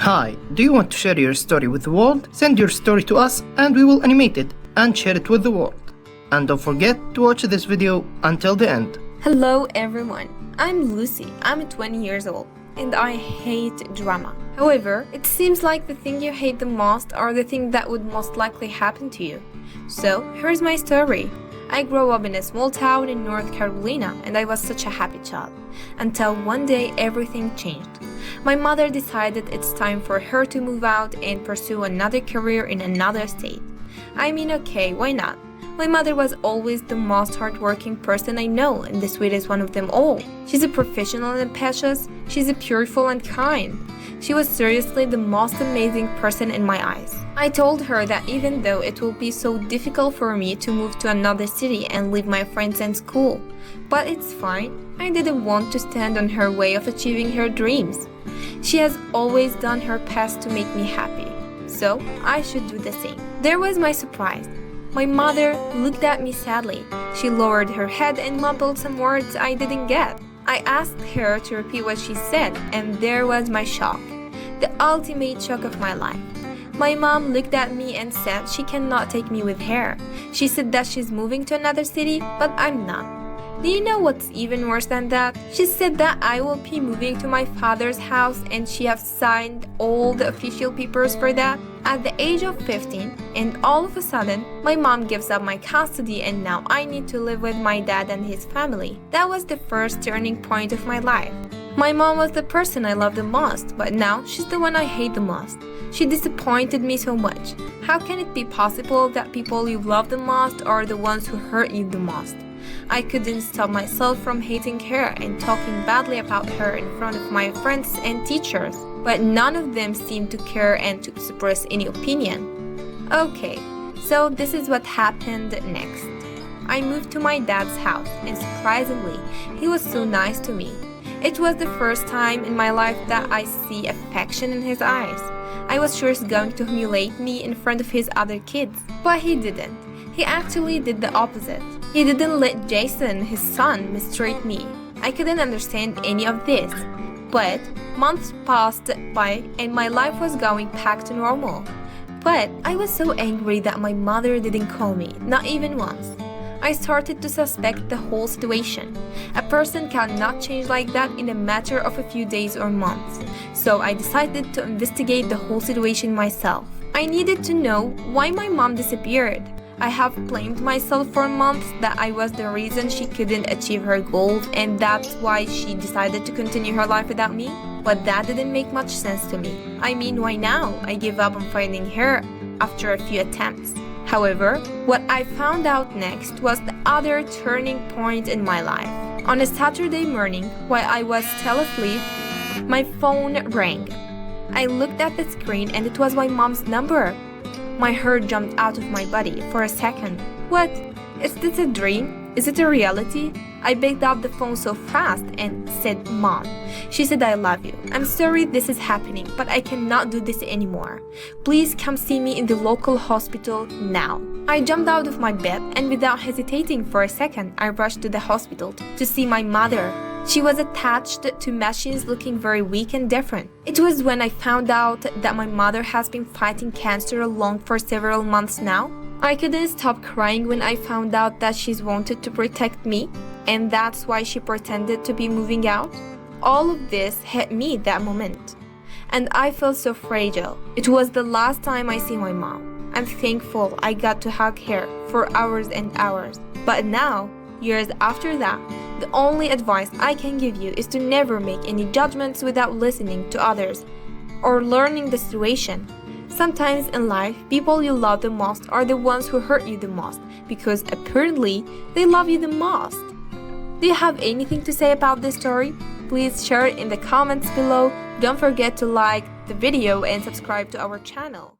Hi, do you want to share your story with the world? Send your story to us and we will animate it and share it with the world. And don't forget to watch this video until the end. Hello everyone, I'm Lucy. I'm 20 years old and I hate drama. However, it seems like the thing you hate the most are the thing that would most likely happen to you. So, here's my story. I grew up in a small town in North Carolina and I was such a happy child. Until one day everything changed. My mother decided it's time for her to move out and pursue another career in another state. I mean, okay, why not? My mother was always the most hardworking person I know, and the sweetest one of them all. She's a professional and ambitious. She's a beautiful and kind. She was seriously the most amazing person in my eyes. I told her that even though it will be so difficult for me to move to another city and leave my friends and school, but it's fine. I didn't want to stand on her way of achieving her dreams. She has always done her best to make me happy, so I should do the same. There was my surprise. My mother looked at me sadly. She lowered her head and mumbled some words I didn't get. I asked her to repeat what she said, and there was my shock. The ultimate shock of my life. My mom looked at me and said she cannot take me with her. She said that she's moving to another city, but I'm not. Do you know what's even worse than that? She said that I will be moving to my father's house and she has signed all the official papers for that. At the age of 15, and all of a sudden, my mom gives up my custody and now I need to live with my dad and his family. That was the first turning point of my life. My mom was the person I loved the most, but now she's the one I hate the most. She disappointed me so much. How can it be possible that people you love the most are the ones who hurt you the most? I couldn't stop myself from hating her and talking badly about her in front of my friends and teachers, but none of them seemed to care and to express any opinion. Okay, so this is what happened next. I moved to my dad's house and surprisingly, he was so nice to me. It was the first time in my life that I see affection in his eyes. I was sure he's going to humiliate me in front of his other kids, but he didn't. He actually did the opposite. He didn't let Jason, his son, mistreat me. I couldn't understand any of this. But months passed by and my life was going back to normal. But I was so angry that my mother didn't call me, not even once. I started to suspect the whole situation. A person cannot change like that in a matter of a few days or months. So I decided to investigate the whole situation myself. I needed to know why my mom disappeared. I have blamed myself for months that I was the reason she couldn't achieve her goals and that's why she decided to continue her life without me. But that didn't make much sense to me. I mean, why now? I gave up on finding her after a few attempts. However, what I found out next was the other turning point in my life. On a Saturday morning, while I was still asleep, my phone rang. I looked at the screen and it was my mom's number. My heart jumped out of my body for a second. What? Is this a dream? Is it a reality? I picked up the phone so fast and said, Mom. She said, I love you. I'm sorry this is happening, but I cannot do this anymore. Please come see me in the local hospital now. I jumped out of my bed and without hesitating for a second, I rushed to the hospital to see my mother. She was attached to machines looking very weak and different. It was when I found out that my mother has been fighting cancer alone for several months now. I couldn't stop crying when I found out that she's wanted to protect me, and that's why she pretended to be moving out. All of this hit me that moment, and I felt so fragile. It was the last time I see my mom. I'm thankful I got to hug her for hours and hours, but now, years after that, the only advice I can give you is to never make any judgments without listening to others or learning the situation. Sometimes in life, people you love the most are the ones who hurt you the most because apparently they love you the most. Do you have anything to say about this story? Please share it in the comments below. Don't forget to like the video and subscribe to our channel.